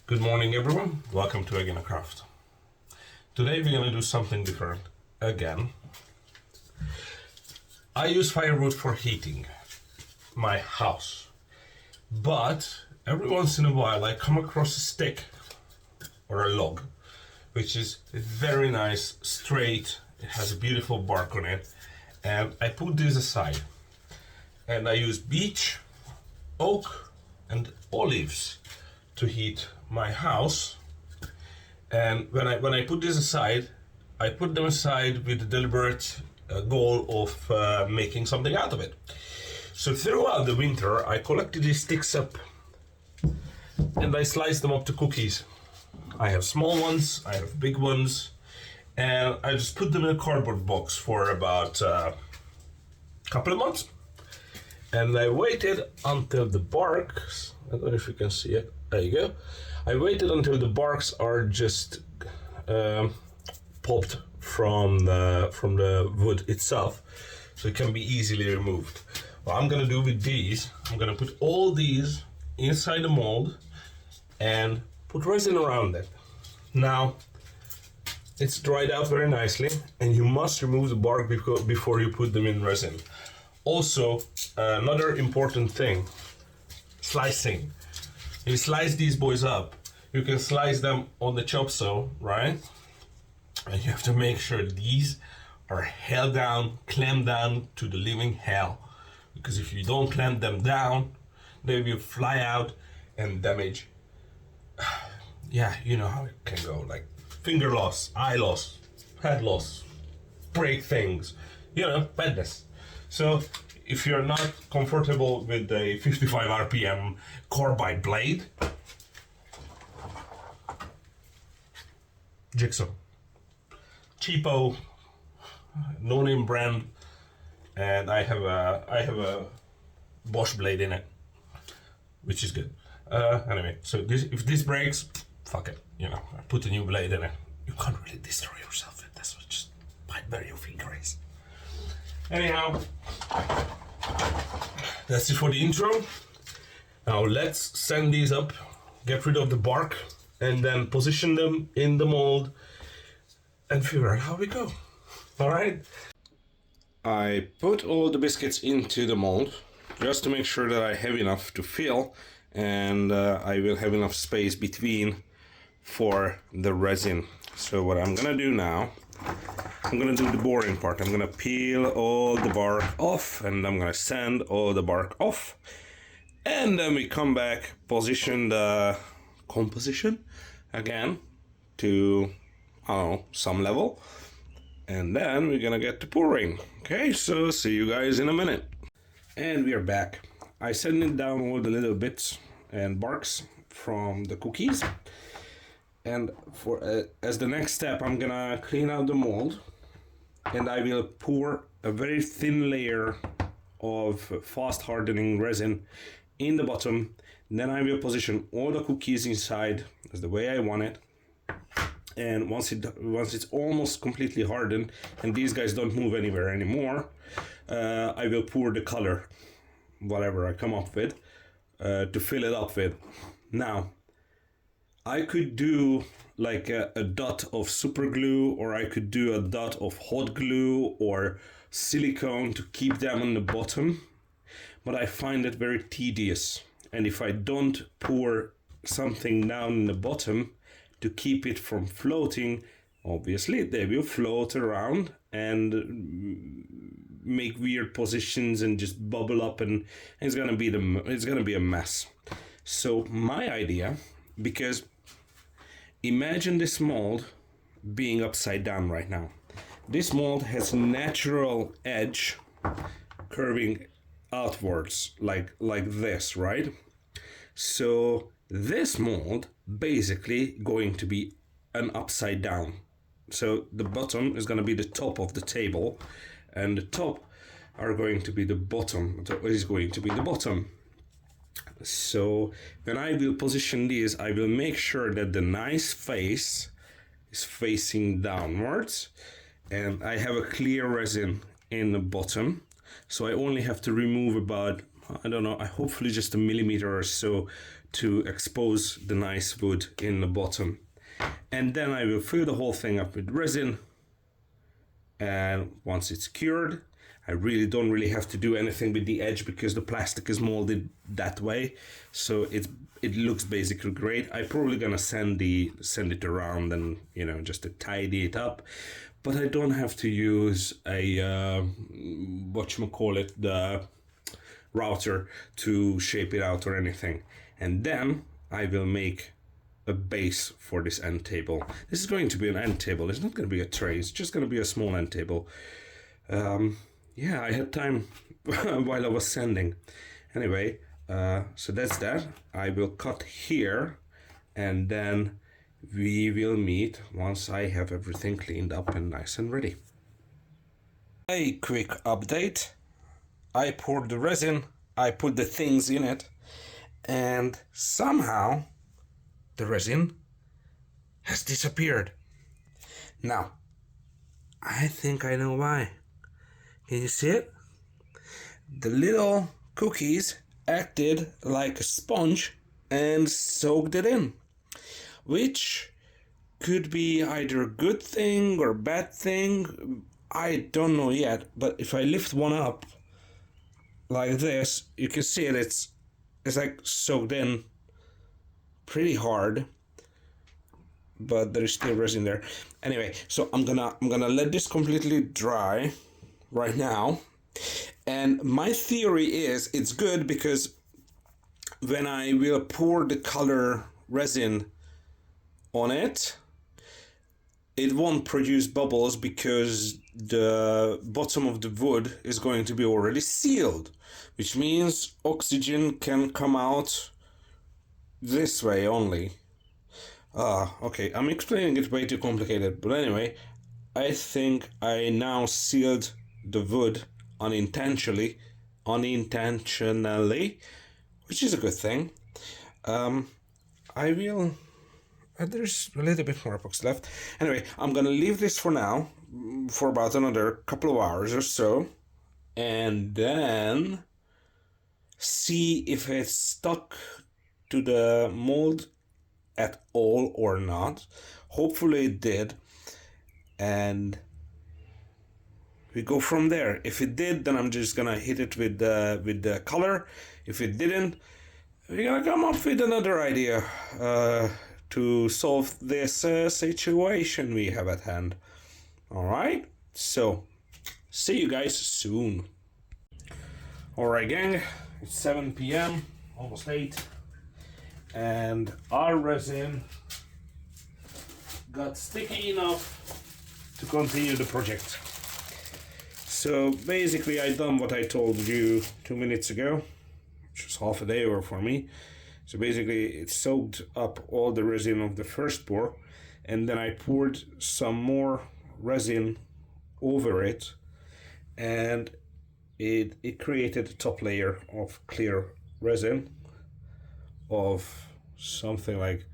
Good morning everyone, welcome to Again a Craft. Today we're gonna do something different again. I use firewood for heating my house, but every once in a while I come across a stick or a log which is very nice, straight, it has a beautiful bark on it, and I put this aside and I use beech, oak and olives to heat my house. And when I put this aside, I put them aside with the deliberate goal of making something out of it. So throughout the winter I collected these sticks up and I sliced them up to cookies. I have small ones, I have big ones, and I just put them in a cardboard box for about a couple of months. And I waited until the barks, I don't know if you can see it, there you go. I waited until the barks are just popped from the wood itself, so it can be easily removed. What I'm gonna do with these, I'm gonna put all these inside the mold and put resin around it. Now, it's dried out very nicely, and you must remove the bark before you put them in resin. Also, another important thing, slicing. You slice these boys up, you can slice them on the chop saw, right? And you have to make sure these are held down, clamped down to the living hell. Because if you don't clamp them down, they will fly out and damage. Yeah, you know how it can go, like finger loss, eye loss, head loss, break things, you know, badness. So if you're not comfortable with a 55 RPM carbide blade, jigsaw, cheapo, no-name brand, and I have a Bosch blade in it, which is good. Anyway, so if this breaks, fuck it, you know, I put a new blade in it. You can't really destroy yourself with this, just bite where your finger is. Anyhow, that's it for the intro. Now let's sand these up, get rid of the bark, and then position them in the mold and figure out how we go. All right? I put all the biscuits into the mold just to make sure that I have enough to fill, and I will have enough space between for the resin. So what I'm gonna do now, I'm gonna do the boring part. I'm gonna peel all the bark off, and I'm gonna sand all the bark off, and then we come back, position the composition again to, I don't know, some level, and then we're gonna get to pouring. Okay, so see you guys in a minute. And we are back. I sanded down all the little bits and barks from the cookies, and for as the next step, I'm gonna clean out the mold, and I will pour a very thin layer of fast hardening resin in the bottom. Then I will position all the cookies inside as the way I want it. And once it's almost completely hardened and these guys don't move anywhere anymore, I will pour the color, whatever I come up with, to fill it up with. Now, I could do like a dot of super glue, or I could do a dot of hot glue or silicone to keep them on the bottom, but I find it very tedious. And if I don't pour something down in the bottom to keep it from floating, obviously they will float around and make weird positions and just bubble up, and it's gonna be a mess. So my idea, because imagine this mold being upside down right now. This mold has a natural edge curving outwards like this, right? So this mold basically going to be an upside down. So the bottom is going to be the top of the table, and the top are going to be the bottom. Is going to be the bottom. So when I will position these, I will make sure that the nice face is facing downwards, and I have a clear resin in the bottom. So I only have to remove about, I don't know, hopefully just a millimeter or so to expose the nice wood in the bottom. And then I will fill the whole thing up with resin. And once it's cured, I really don't have to do anything with the edge because the plastic is molded that way, so it looks basically great. I'm probably gonna send it around and just to tidy it up, but I don't have to use a whatchamacallit, the router to shape it out or anything. And then I will make a base for this end table. This is going to be an end table. It's not going to be a tray. It's just going to be a small end table. Yeah, I had time while I was sanding. Anyway, so that's that. I will cut here, and then we will meet once I have everything cleaned up and nice and ready. A quick update. I poured the resin, I put the things in it, and somehow the resin has disappeared. Now, I think I know why. Can you see it? The little cookies acted like a sponge and soaked it in, which could be either a good thing or a bad thing. I don't know yet, but if I lift one up like this, you can see it. It's like soaked in pretty hard, but there is still resin there. Anyway, so I'm gonna let this completely dry right now, and my theory is it's good because when I will pour the color resin on it, it won't produce bubbles because the bottom of the wood is going to be already sealed, which means oxygen can come out this way only. Okay, I'm explaining it way too complicated, but anyway, I think I now sealed the wood unintentionally, which is a good thing. I will... there's a little bit more epoxy left. Anyway, I'm gonna leave this for now, for about another couple of hours or so, and then see if it's stuck to the mold at all or not. Hopefully it did, and we go from there. If it did, then I'm just gonna hit it with the color. If it didn't, we're gonna come up with another idea to solve this situation we have at hand. Alright, so see you guys soon. Alright gang, it's 7 p.m, almost 8, and our resin got sticky enough to continue the project. So basically I done what I told you 2 minutes ago, which was half a day over for me. So basically it soaked up all the resin of the first pour, and then I poured some more resin over it, and it created a top layer of clear resin of something like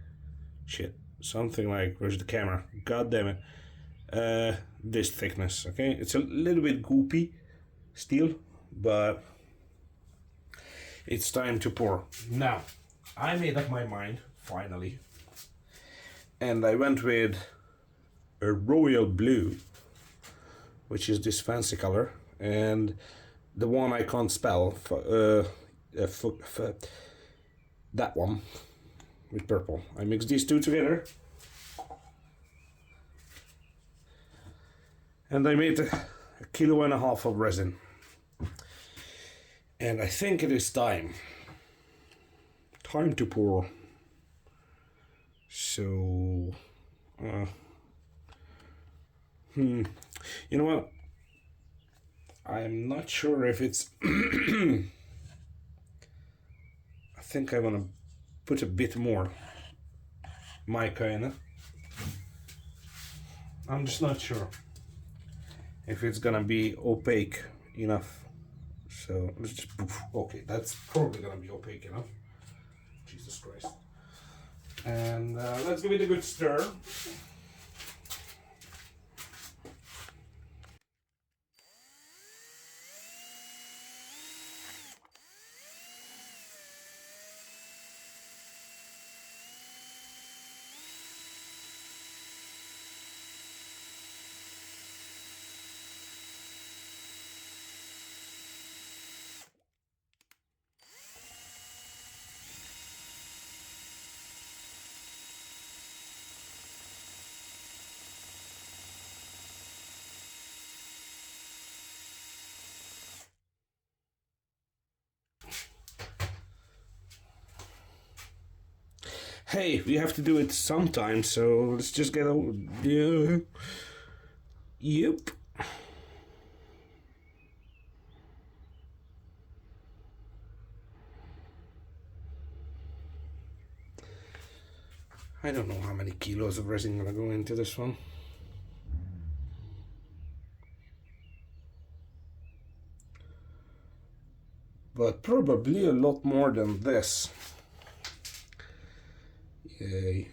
where's the camera? God damn it. This thickness, okay? It's a little bit goopy still, but it's time to pour. Now, I made up my mind, finally, and I went with a royal blue, which is this fancy color, and the one I can't spell, that one with purple. I mixed these two together, and I made a kilo and a half of resin, and I think it is time to pour. So you know what, I'm not sure if it's I think I want to put a bit more mica in it. I'm just not sure if it's gonna be opaque enough. So let's just okay, that's probably gonna be opaque enough. Jesus Christ. And let's give it a good stir. hey, we have to do it sometime, so let's just get over. Yeah. Yep. I don't know how many kilos of resin gonna go into this one. But probably a lot more than this. Yay.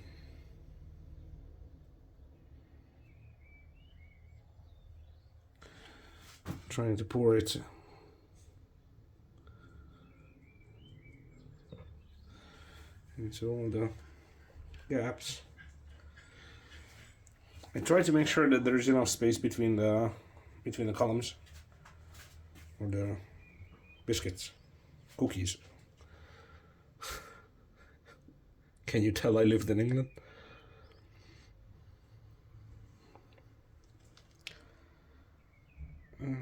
Trying to pour it into all the gaps. I try to make sure that there's enough space between the columns, or the biscuits, cookies. Can you tell I lived in England? All right.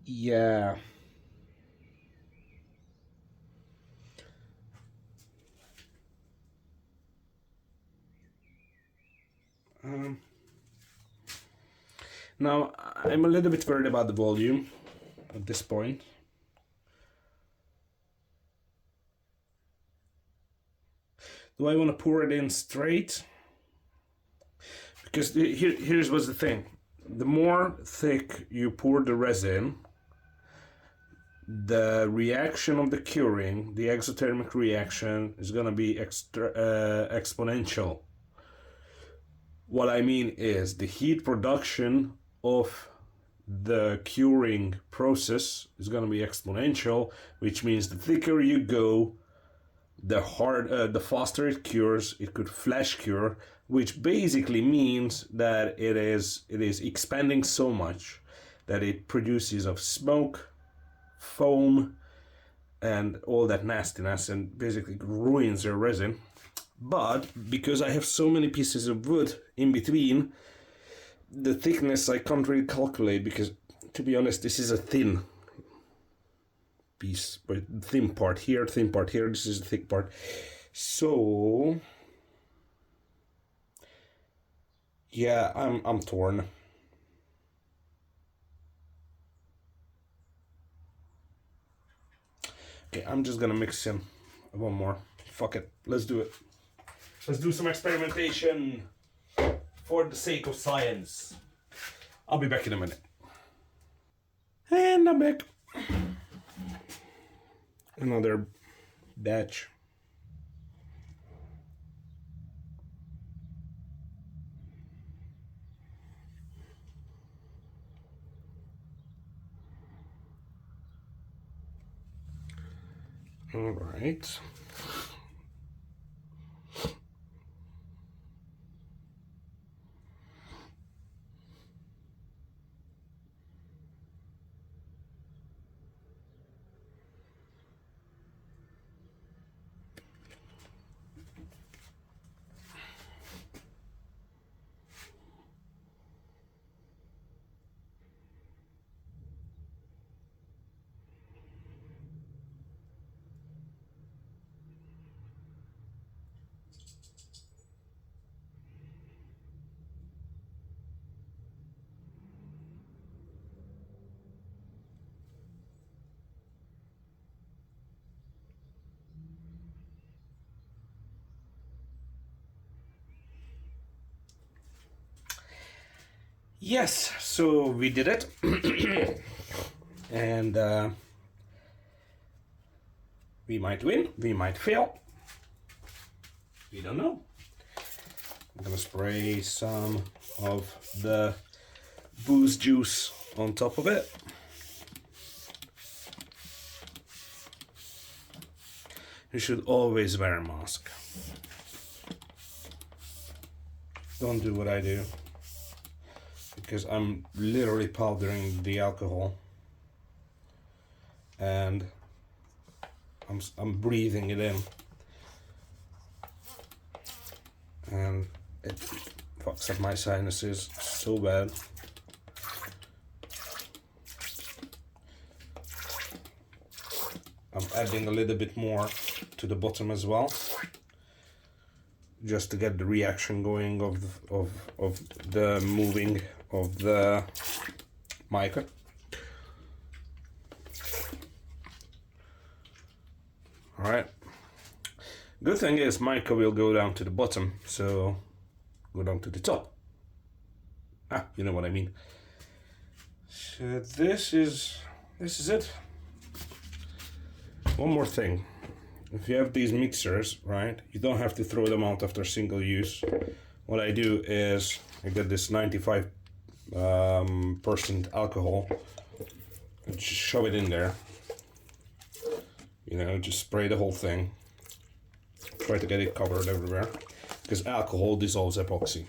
Yeah. Now, I'm a little bit worried about the volume at this point. Do I want to pour it in straight? Because here's what's the thing. The more thick you pour the resin, the reaction of the curing, the exothermic reaction, is going to be exponential. What I mean is the heat production of the curing process is going to be exponential, which means the thicker you go, the faster it cures. It could flash cure, which basically means that it is expanding so much that it produces of smoke, foam, and all that nastiness, and basically ruins your resin. But because I have so many pieces of wood in between, the thickness I can't really calculate, because to be honest, this is a thin piece, but thin part here, thin part here, this is the thick part. So yeah, I'm torn. Okay, I'm just gonna mix in one more. Fuck it, let's do it. Let's do some experimentation for the sake of science. I'll be back in a minute. And I'm back. Another batch. All right. Yes, so we did it. And we might win, we might fail. We don't know. I'm gonna spray some of the booze juice on top of it. You should always wear a mask. Don't do what I do, because I'm literally powdering the alcohol. and I'm breathing it in, and it fucks up my sinuses so bad. I'm adding a little bit more to the bottom as well, just to get the reaction going of the moving of the mica. All right. Good thing is mica will go down to the bottom, so go down to the top. You know what I mean. So this is it. One more thing. If you have these mixers, right, you don't have to throw them out after single use. What I do is I get this 95% alcohol and just shove it in there. You know, just spray the whole thing. Try to get it covered everywhere, because alcohol dissolves epoxy.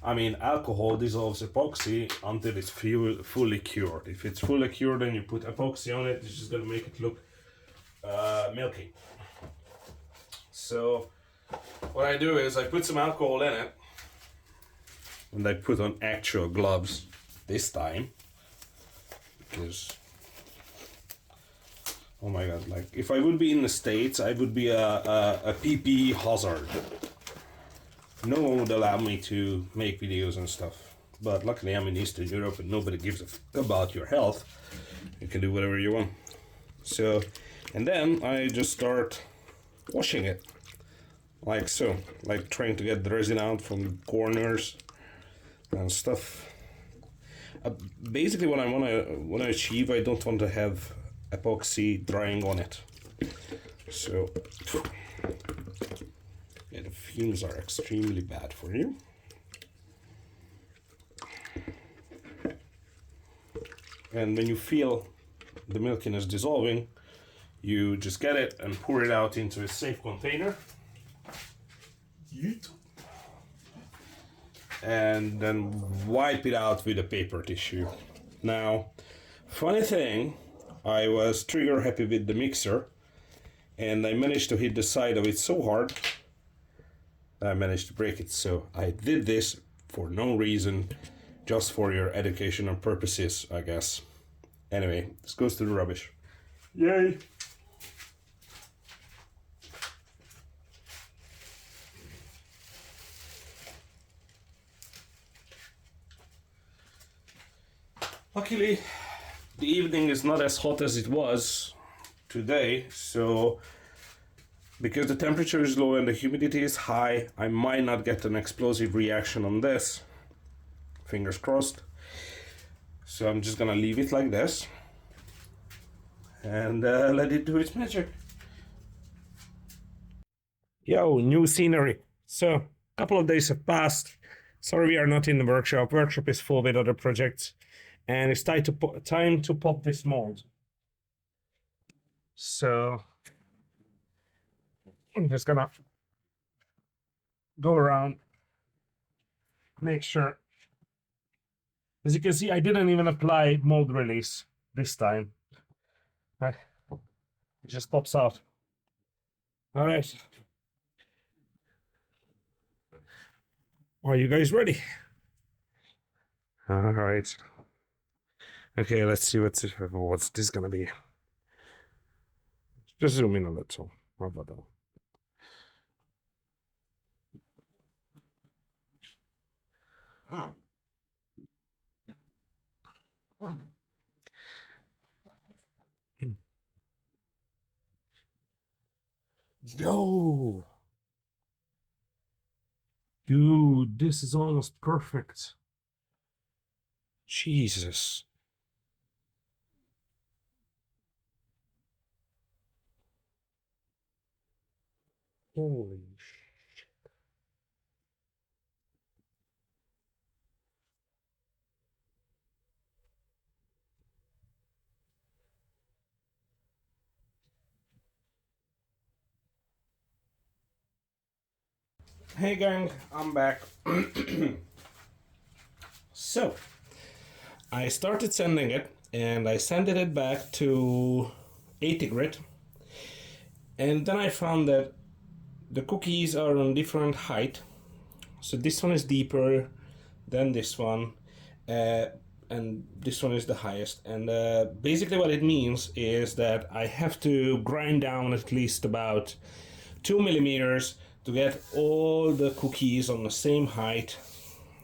I mean, alcohol dissolves epoxy until it's fully cured. If it's fully cured and you put epoxy on it, it's just gonna make it look milky. So what I do is I put some alcohol in it, and I put on actual gloves this time, because oh my god, like if I would be in the States, I would be a PPE hazard. No one would allow me to make videos and stuff. But luckily I'm in Eastern Europe and nobody gives a f about your health. You can do whatever you want. So, and then I just start washing it. Like so. Like trying to get the resin out from the corners and stuff. Basically what I want to achieve, I don't want to have epoxy drying on it. So yeah, the fumes are extremely bad for you. And when you feel the milkiness dissolving, you just get it and pour it out into a safe container. And then wipe it out with a paper tissue. Now, funny thing, I was trigger happy with the mixer, and I managed to hit the side of it so hard that I managed to break it. So I did this for no reason, just for your educational purposes, I guess. Anyway, this goes to the rubbish. Yay! Luckily, the evening is not as hot as it was today, so because the temperature is low and the humidity is high, I might not get an explosive reaction on this. Fingers crossed. So I'm just gonna leave it like this and let it do its magic. Yo, new scenery. So, a couple of days have passed. Sorry we are not in the workshop. Workshop is full with other projects. And it's time to pop this mold. So I'm just gonna go around, make sure. As you can see, I didn't even apply mold release this time. It just pops out. All right. Are you guys ready? All right. Okay, let's see what's this gonna be. Just zoom in a little. How about that? Yo! Dude, this is almost perfect. Jesus. Holy shit. Hey gang, I'm back. So, I started sanding it, and I sanded it back to 80 grit. And then I found that the cookies are on different height. So this one is deeper than this one, and this one is the highest. And basically what it means is that I have to grind down at least about 2 millimeters to get all the cookies on the same height.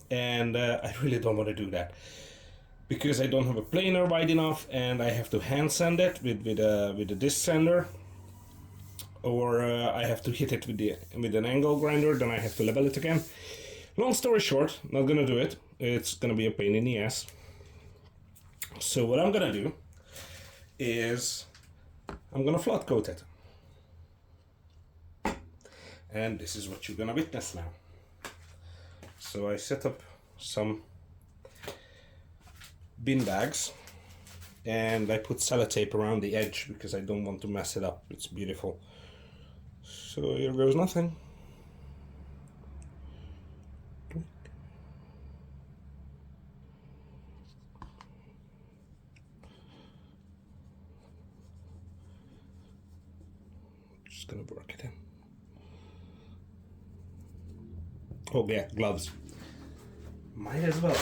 And I really don't want to do that because I don't have a planer wide enough, and I have to hand sand it with a disc sander, or I have to hit it with an angle grinder. Then I have to level it again. Long story short, not gonna do it. It's gonna be a pain in the ass. So what I'm gonna do is I'm gonna flat coat it, and this is what you're gonna witness now. So I set up some bin bags, and I put sellotape around the edge because I don't want to mess it up. It's beautiful. So here goes nothing. Just gonna work it in. Oh yeah, gloves. Might as well.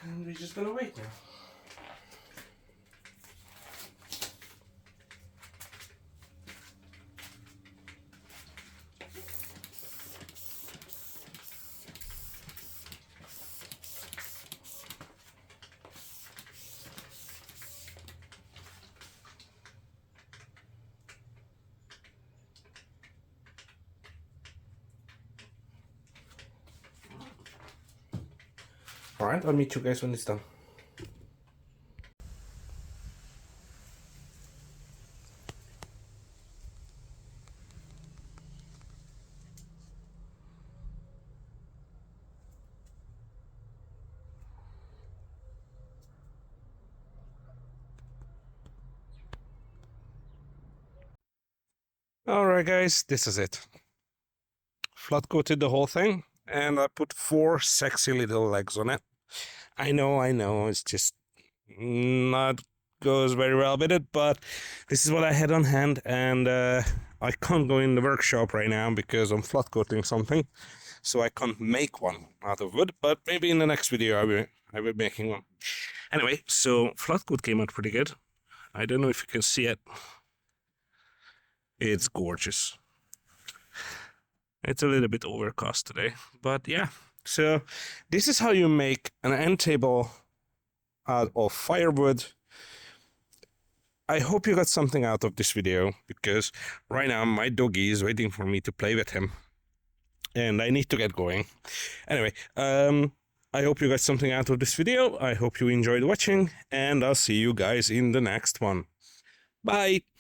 And we're just gonna wait now. Alright, I'll meet you guys when it's done. Alright guys, this is it. Flat coated the whole thing, and I put 4 sexy little legs on it. I know, it's just not goes very well with it, but this is what I had on hand, and I can't go in the workshop right now because I'm flat coating something, so I can't make one out of wood, but maybe in the next video I will be making one. Anyway, so flat coat came out pretty good. I don't know if you can see it. It's gorgeous. It's a little bit overcast today, but yeah. So this is how you make an end table out of firewood. I hope you got something out of this video, because right now my doggy is waiting for me to play with him and I need to get going. Anyway, I hope you got something out of this video. I hope you enjoyed watching, and I'll see you guys in the next one. Bye!